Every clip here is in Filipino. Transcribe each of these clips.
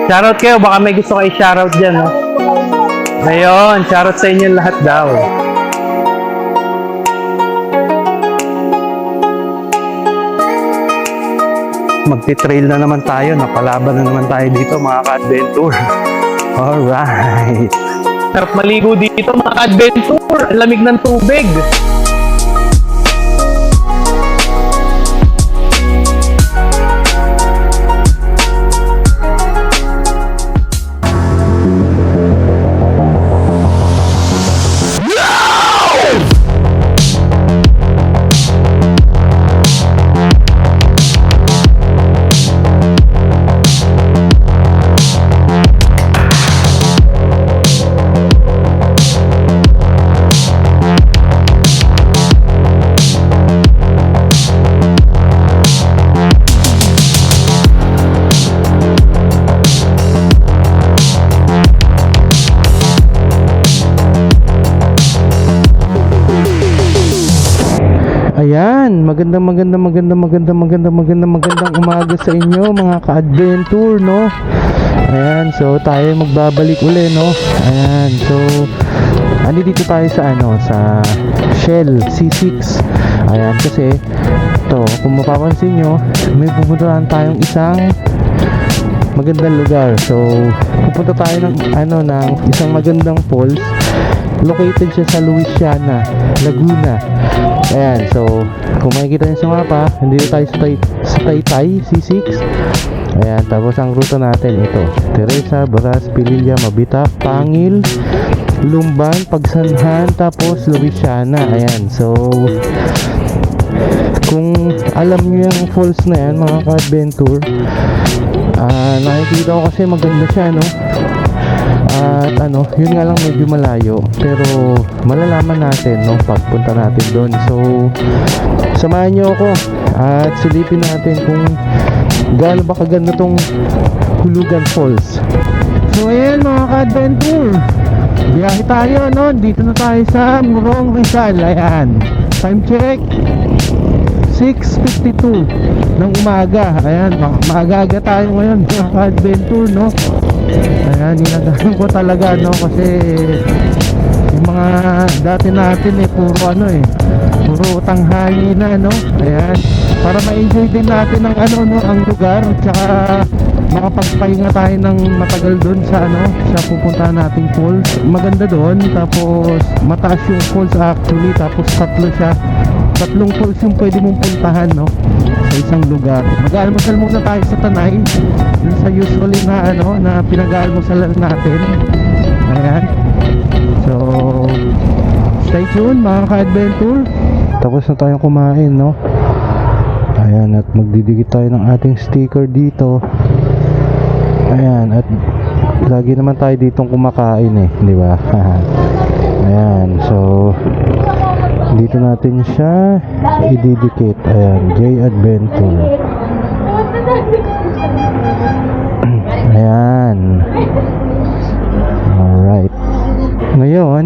Shoutout kayo, baka may gusto kayo shoutout dyan, no? Ngayon, shoutout sa inyo lahat daw. Magti-trail na naman tayo, napalaban na naman tayo dito mga ka-adventure. Alright. Sarap maligo dito mga ka-adventure, ang lamig ng tubig. Ayan, magandang umaga sa inyo mga ka-adventure, no? Ayan, so tayo magbabalik uli, no? Ayan, so andito tayo sa sa Shell C6. Ayan, kasi to, kung mapapansin nyo, may pupuntahan tayong isang magandang lugar. So pupunta tayo ng isang magandang falls. Located siya sa Louisiana, Laguna. Ayan, so kung makikita nyo sa mapa, nandito tayo sa Taytay C6. Ayan, tapos ang ruta natin ito: Teresa, Baras, Pililla, Mabita, Pangil, Lumban, Pagsanhan, tapos Louisiana. Ayan, so kung alam nyo yung falls na yan mga ka-adventure, nakikita ko kasi maganda siya, no? At yun nga lang medyo malayo, pero malalaman natin, no, pagpunta natin doon. So samahan nyo ako at silipin natin kung gaano ba kaganda tong Hulugan Falls. So ayan mga ka-adventure, biyahe tayo, no? Dito na tayo sa Morong Rizal. Ayan, time check 6:52 ng umaga. Ayan, maaga-aga tayo ngayon mga ka-adventure, no? Ayan, ginagawa ko talaga, no? Kasi yung mga dati natin puro puro tanghali na, no? Ayan, para ma-enjoy din natin ang ang lugar, tsaka makapagpahinga tayo ng matagal doon sa sa pupuntahan nating falls. Maganda doon, tapos mataas yung falls actually, tapos tatlong falls yung pwede mong puntahan, no, sa isang lugar. Mag-almusal muna tayo sa Tanay, dun sa usually na na pinag-almusalan natin. Ayan, so stay tuned mga ka-adventure. Tapos na tayong kumain, no? Ayan, at magdidikit tayo ng ating sticker dito. Ayan, at lagi naman tayo ditong kumakain, di ba? Ayan, so dito natin siya ididikit. Ayan, J Adventure. Ayan. Alright. Ngayon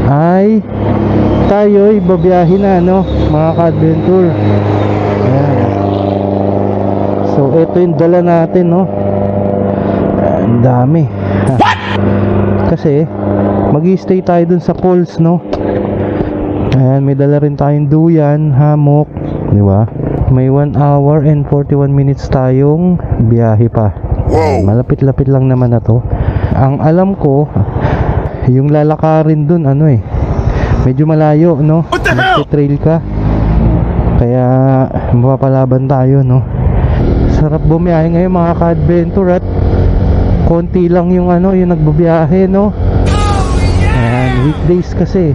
ay tayo'y babiyahin na, no, mga ka-adventure. Ayan. So ito yung dala natin, no. Ang dami. Kasi mag-i-stay tayo dun sa falls, no. Ayan, may dala rin tayong duyan, hammock, di ba? May 1 hour and 41 minutes tayong biyahe pa. Ayan, malapit-lapit lang naman na to. Ang alam ko, yung lalakarin dun, medyo malayo, no? Magte-trail ka. Kaya mapapalaban tayo, no? Sarap bumiyahe ngayon mga ka-adventure, at konti lang yung yung nagbabiyahe, no? Ayan, weekdays kasi,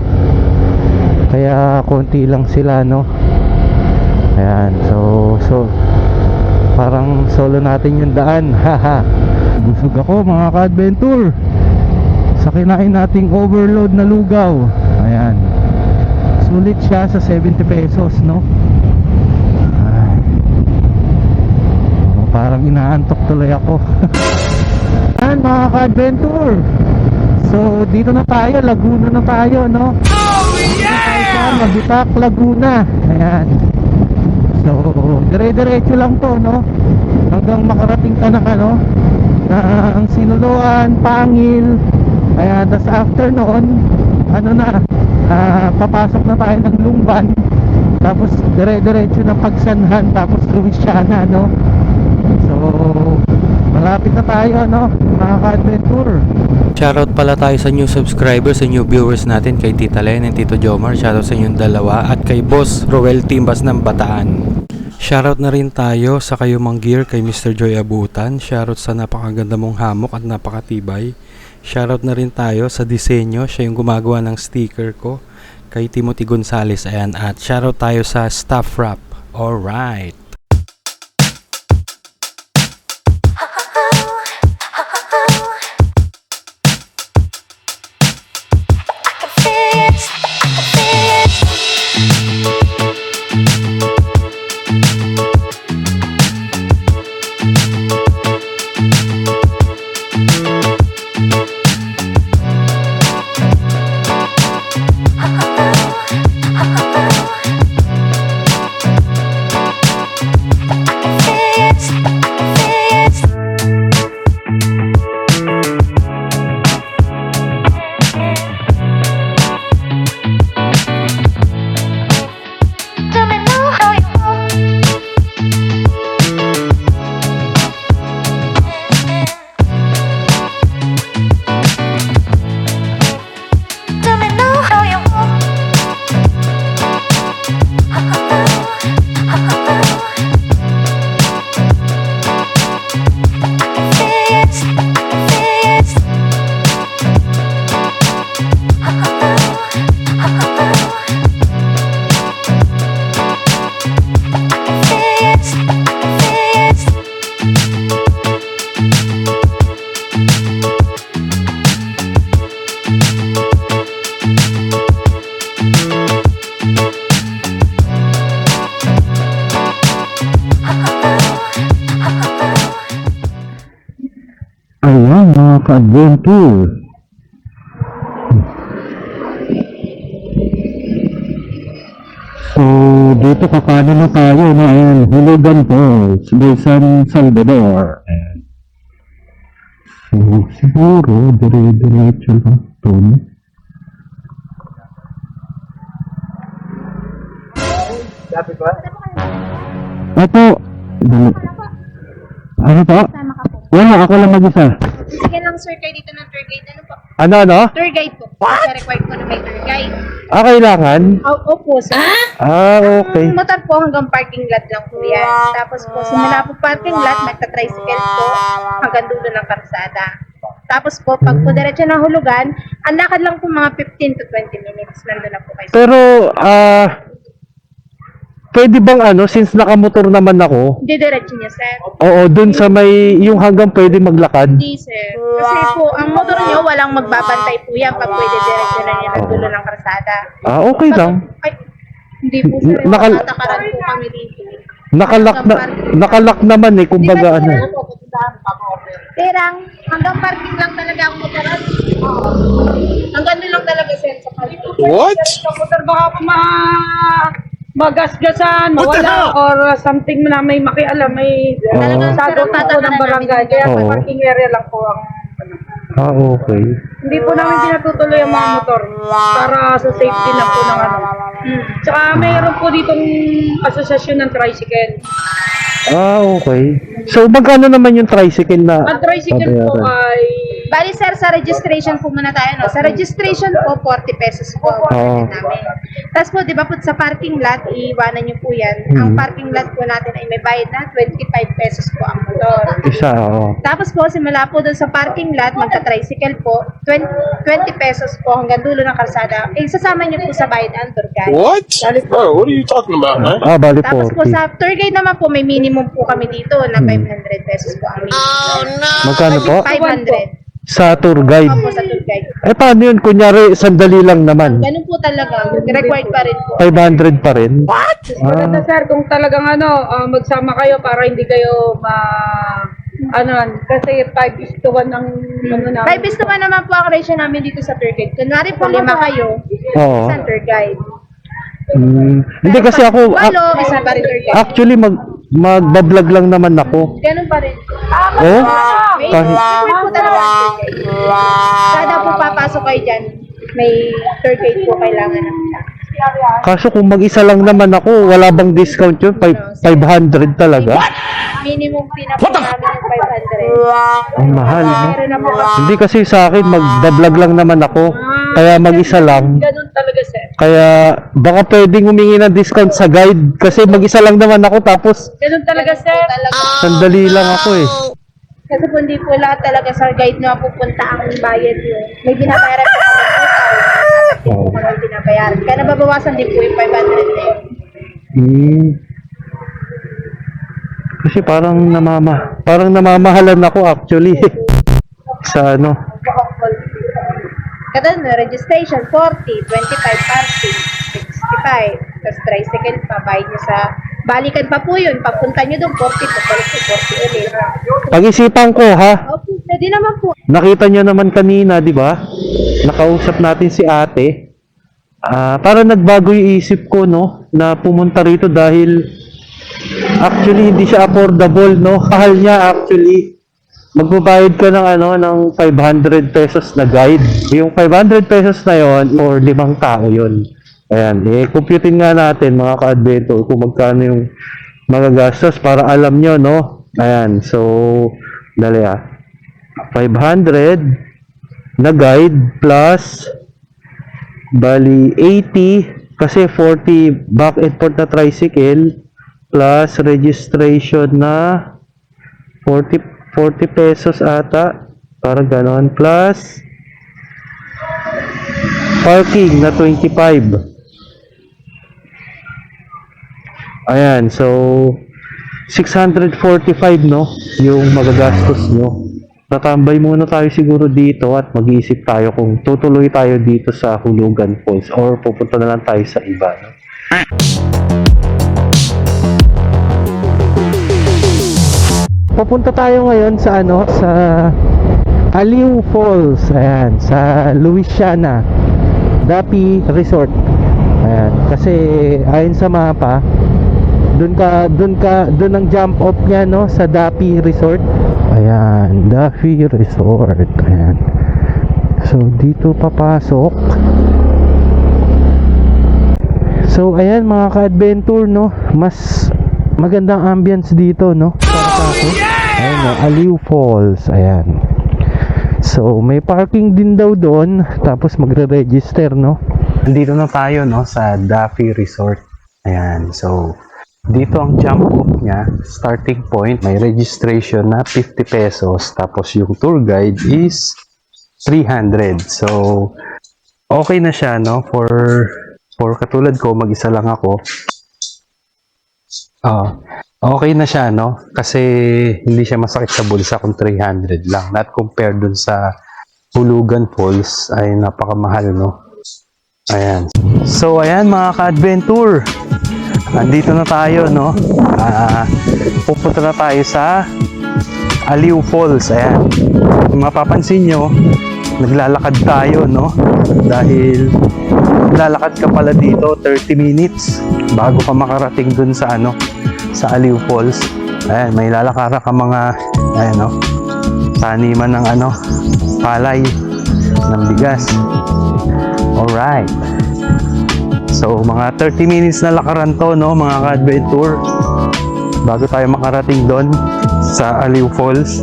kaya konti lang sila, no? Ayan, so parang solo natin yung daan. Haha, busog ako mga ka-adventure sa kinain nating overload na lugaw. Ayan, sulit siya sa 70 pesos, no? Parang inaantok tuloy ako. Ayan mga ka-adventure, so dito na tayo, Laguna na tayo, no? Mabitak, Laguna. Ayan, so dire-diretso lang to, no, hanggang makarating ka ng ng Sinuluan, Pangil. Kaya tas after noon, ano na, papasok na tayo ng Lumban. Tapos dire-diretso na Pagsanhan, tapos Luisiana, no? So, malapit na tayo, no? Mga ka-adventure. Shoutout pala tayo sa new subscribers, sa new viewers natin, kay Tita Len and Tito Jomar. Shoutout sa inyong dalawa at kay Boss Roel Timbas ng Bataan. Shoutout na rin tayo sa Kayumang Gear, kay Mr. Joy Abutan. Shoutout sa napakaganda mong hammock at napakatibay. Shoutout na rin tayo sa disenyo, siya yung gumagawa ng sticker ko, kay Timothy Gonzales. Ayan, at shoutout tayo sa Staff Wrap. Alright. Ayan, mga ka-adventure. So, dito kakanan na tayo na ayan, Hulugan Falls, by San Salvador. Ayan. So, siguro, dire-diretso lang ito. Ito, ano po? Sama ka po. Wala, ako lang mag-isa. Sige lang sir, kayo dito ng tour guide. Ano po? Ano? Tour guide po. Kasi required po na may tour guide. Kailangan? Opo sir. Okay. Ang motor po hanggang parking lot lang po yan. Tapos po, simula po parking lot, nagta-tricycle po hanggang dulo ng karsada. Tapos po, pag po diretso ng Hulugan, ang lakad lang po mga 15 to 20 minutes. Nandun na po kayo. Pero, pwede bang since nakamotor naman ako, Hindi diretso niya sir. oo, dun sa may, yung hanggang pwede maglakad? Hindi sir. Kasi po, ang motor niyo walang magbabantay po yan pag pwede diretso na niya ng dulo ng karsada. Okay lang. Ay, hindi po sir. Nakatakaran po kami dito. Nakalak naman kumbaga Terang, hanggang parking lang talaga ang motoran. Hanggang doon lang talaga sir sa parking. What? Sa motor baka pa magasgasan, mawala, or something na may makialam, may Talagang sadot sir, po ng barangay. Kaya Oo. sa parking area lang po ang okay. hindi po namin pinatutuloy ang mga motor para sa safety na po ng Tsaka mayroon po ditong asosasyon ng tricycle. Okay. So, magkano naman yung tricycle na Ang tricycle po babayaran? ay Bali sir, sa registration po muna tayo, no? Sa registration po, 40 pesos po ang Oo. namin. Tapos po, di ba po sa parking lot, iiwanan niyo po yan. Ang parking lot po natin ay may bayad na 25 pesos po ang motor. Isa, oo. Tapos po, simula po doon sa parking lot, magta-tricycle po, 20 pesos po hanggang dulo ng kalsada. Eh, sasama niyo po sa bayad ang tour guide. What? Bro, what are you talking about, man? Bali Tapos po 40. sa tour guide naman po, may minimum po kami dito na 500 pesos po ang minimum. Magkano po? 500. Sa tour guide. Opo sa tour guide. Paano yun? Kunyari, sandali lang naman. Ganun po talaga. Required pa rin po. 500 pa rin? maganda sir kung talagang magsama kayo para hindi kayo kasi 5:1 ang namin. 5:1 naman po ang ratio namin dito sa tour guide. Kunwari po 5 kayo, Oo. isang tour guide. Hindi kasi ako, Walo, isa pa rin tour guide. actually, magbablog lang naman ako. Ganun pa rin. Oh? May Kahit, required po talaga tour guide. Kada po papasok kayo dyan, may tour guide po kailangan namin. Kaso kung mag-isa lang naman ako, wala bang discount yun? 500 talaga? Minimum pinako namin yung 500. Ang mahal, no? Meron na po kasi. Hindi kasi sa akin, mag-vlog lang naman ako. Kaya mag-isa lang. Ganun talaga, sir. Kaya baka pwedeng humingi ng discount sa guide. Kasi mag-isa lang naman ako tapos Ganun talaga, sir. sandali lang ako eh. Kasi po hindi po lahat talaga sa guide na pupunta ang bayad yun. May binabayaran po kami po po kami binabayaran. Kaya nababawasan din po yung 500 na yun. Kasi parang namamahalan ako actually sa ano. Kada na, registration 40, 25 parking, 65. Tapos tricycle pa, bayad nyo sa balikan pa po yun. Papunta nyo doon, 40, papunta po 40 ulit. Pag-isipan ko ha. Okay, pwede naman po. Nakita nyo naman kanina, di ba? Nakausap natin si ate. Para nagbago yung isip ko, no? Na pumunta rito dahil actually hindi siya affordable, no? Kahal niya actually. Magbabayad ka ng ng 500 pesos na guide. Yung 500 pesos na yon for 5 tao yon. Ayan, computein nga natin mga ka-adventure kung magkano yung magagastos para alam nyo, no? Ayan, so dali 500 na guide plus bali 80 kasi 40 back and forth na tricycle plus registration na 40 pesos ata para ganon plus parking na 25. Ayan, so 645 no yung magagastos nyo. Tatambay muna tayo siguro dito at mag-iisip tayo kung tutuloy tayo dito sa Hulugan Falls or pupunta na lang tayo sa iba, no? Pupunta tayo ngayon sa sa Aliw Falls, ayan, sa Louisiana Dapi Resort. Ayan, kasi ayon sa mapa, doon ang jump off niya, no, sa Dapi Resort. Ayan, Dapi Resort. Ayan. So dito papasok. So ayan mga ka-adventure, no, mas magandang ambience dito, no, para sa akin. Ayan, no, Aliw Falls. Ayan. So may parking din daw doon, tapos magre-register, no. Nandito na tayo, no, sa Dapi Resort. Ayan, so dito ang jump off niya, starting point, may registration na 50 pesos, tapos yung tour guide is 300. So okay na siya, no, for katulad ko, mag-isa lang ako. Okay na siya, no, kasi hindi siya masakit sa bulsa kung 300 lang, not compared dun sa Hulugan Falls ay napakamahal, no. Ayan, so ayan mga ka-adventure, andito na tayo, no. Pupunta na tayo sa Aliw Falls. Ayan, kung mapapansin nyo, naglalakad tayo, no, dahil lalakad ka pala dito 30 minutes bago ka makarating dun sa sa Aliw Falls. Ayan, may lalakara ka mga taniman ng palay ng bigas. Alright, so mga 30 minutes na lakaran to, no, mga ka-adventure, bago tayo makarating doon sa Aliw Falls.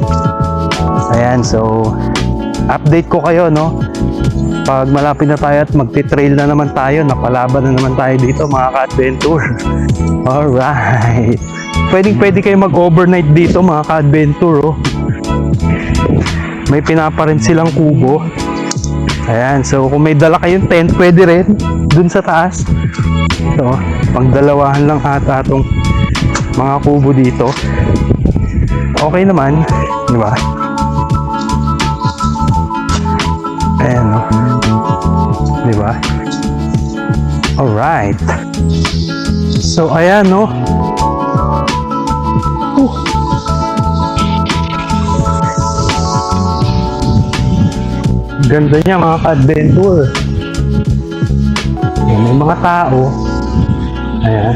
Ayan, so update ko kayo, no, pag malapit na tayo at magti-trail na naman tayo, napalaban na naman tayo dito mga ka-adventure. Alright, pwede kayo mag-overnight dito mga ka-adventure, oh. May pinaparent silang kubo. Ayan, so kung may dala kayong tent, pwede rin dun sa taas. So, pangdalawahan lang ata atong mga kubo dito. Okay naman, di ba? Ayan, no? Di ba? Alright. So, ayan, no? Ganda niya mga ka-adventure. May mga tao. Ayan.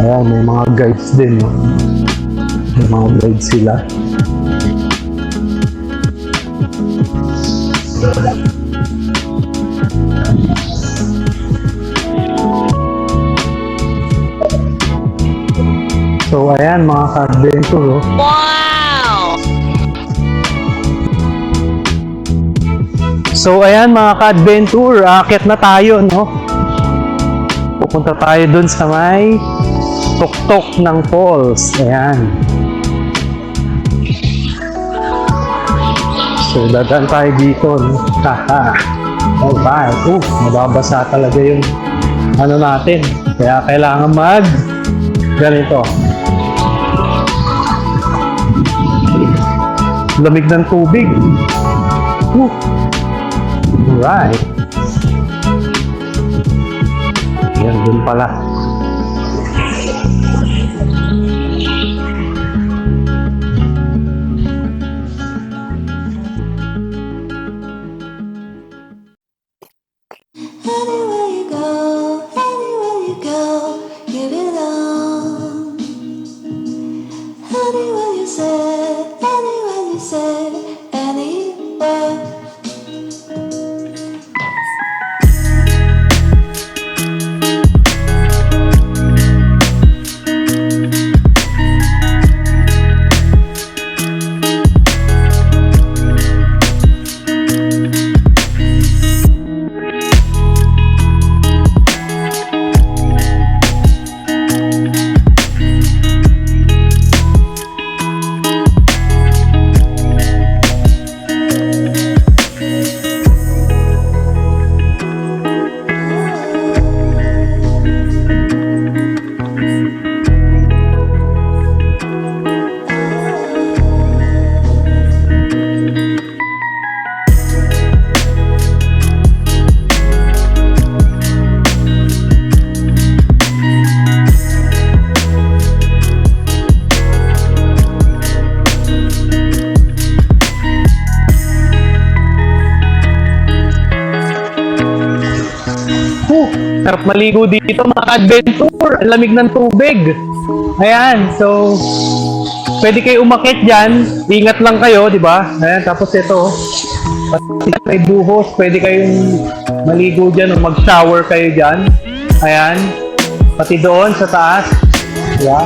Ayan, may mga guides din. No? May mga guides sila. So, ayan mga ka-adventure. Oh. So, ayan mga ka-adventure. Aakyat na tayo, no? Pupunta tayo dun sa may tuktok ng falls. Ayan. So, dadaan tayo dito. No? Haha. Alright. Mababasa talaga yung ano natin. Kaya kailangan ganito. Lamig ng tubig. Alright. Yan, dun pala. Anywhere you go, give it on. Anywhere you say, anywhere. Sarap maligo dito mga ka-adventure. Ang lamig ng tubig. Ayan, so pwede kayo umakyat dyan. Ingat lang kayo, di ba? Ayan, tapos ito. Pati may buhos. Pwede kayong maligo dyan o mag-shower kayo dyan. Ayan. Pati doon sa taas. Di ba?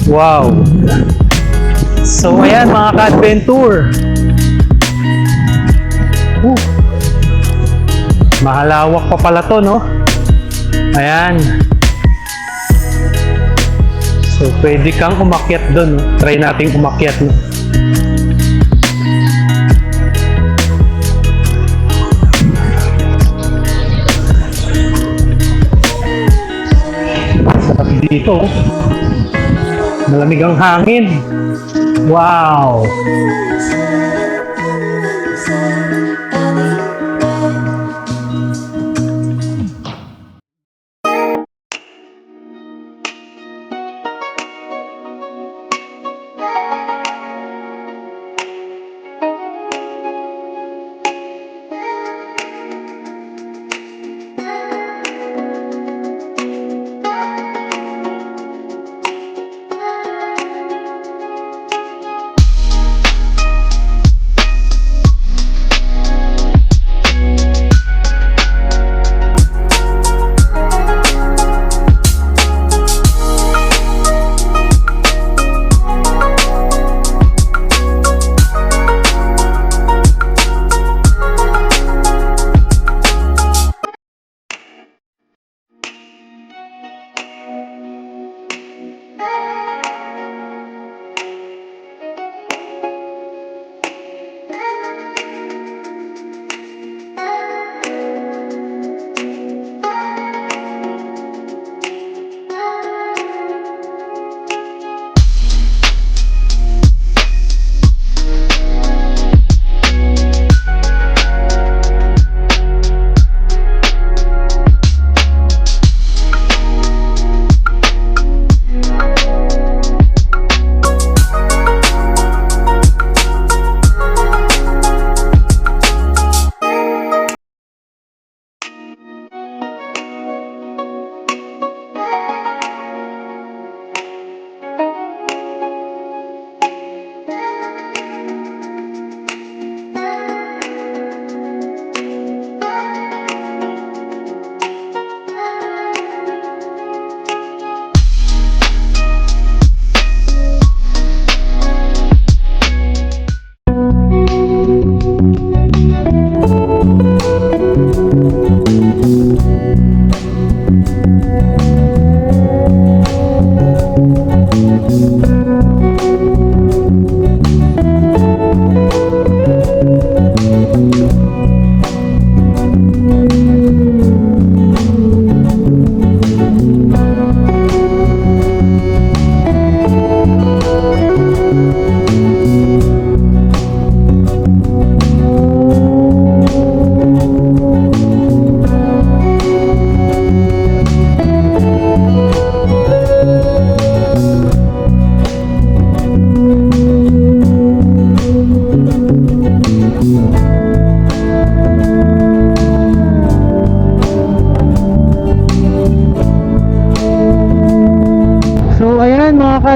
Wow! So, ayan mga ka-adventure. Mahalawak pa pala to, no? Ayan. So, pwede kang umakyat doon. No? Try natin umakyat. No? Sarap dito. Malamig ang hangin. Wow!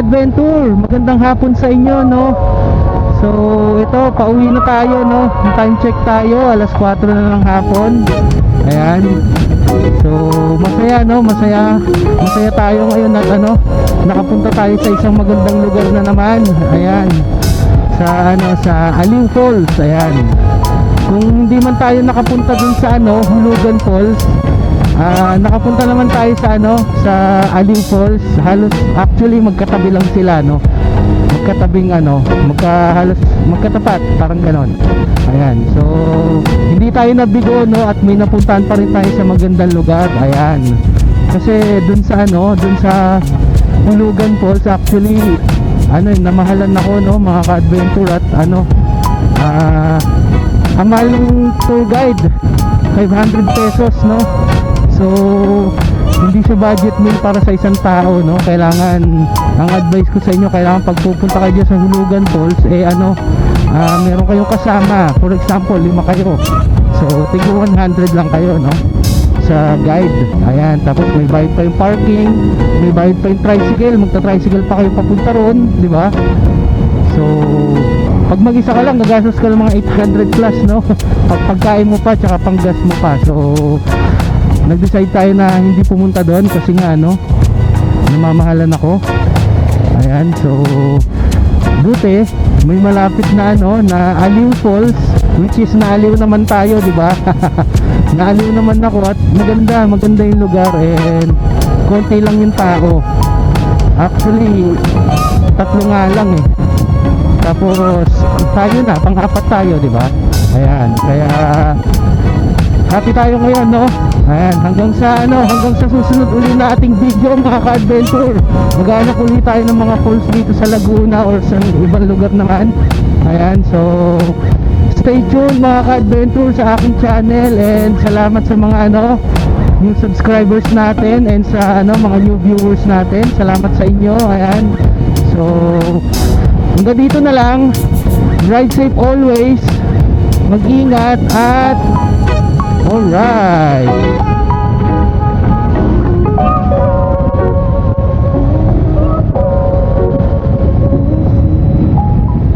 ka-adventure, magandang hapon sa inyo, no? So, ito, pauwi na tayo, no? Time check tayo, alas 4 na ng hapon. Ayan. So, masaya, no? Masaya tayo ngayon at nakapunta tayo sa isang magandang lugar na naman. Ayan. Sa Aliw Falls. Ayan. Kung hindi man tayo nakapunta dun sa Hulugan Falls, nakapunta naman tayo sa Aliw Falls. Halos actually magkatabi lang sila, no? Magkatabing halos magkatapat, parang ganon. Ayan. So, hindi tayo nabigo, no? At may napuntahan pa rin tayo sa magandang lugar. Ayan. Kasi dun sa Hulugan Falls actually namahalan ako, no, mga ka-adventure at ang mahal ng tour guide 500 pesos, no. So hindi siya budget meal para sa isang tao, no. Kailangan, ang advice ko sa inyo, kailangan pag pupunta kayo dyan sa Hulugan Falls meron kayong kasama. For example, 5 kayo, so tig 100 lang kayo, no, sa guide. Ayan. Tapos may bayad pa yung parking, may bayad pa yung tricycle, magta-tricycle pa kayo papunta ron, di ba? So pag mag-isa ka lang, gagastos ka ng mga 800 plus, no? Pagkain mo pa, tsaka panggas mo pa. So nag-decide tayo na hindi pumunta doon kasi nga namamahalan ako. Ayan. So buti may malapit na na Aliw Falls, which is naaliw naman tayo, di ba? Naaliw naman ako at maganda yung lugar, and konti lang yung tao. Actually 3 nga lang eh. Tapos tayo na, pang-apat tayo, di ba? Ayan, kaya happy tayo ngayon, no? Ayan, hanggang sa susunod uli na ating video, mga ka-adventure. Maghanap uli tayo ng mga falls dito sa Laguna or sa ibang lugar naman. Ayan, so stay tuned, mga ka-adventure, sa aking channel, and salamat sa mga new subscribers natin, and sa mga new viewers natin. Salamat sa inyo. Ayan. So hanggang dito na lang. Ride safe always. Mag-ingat at alright.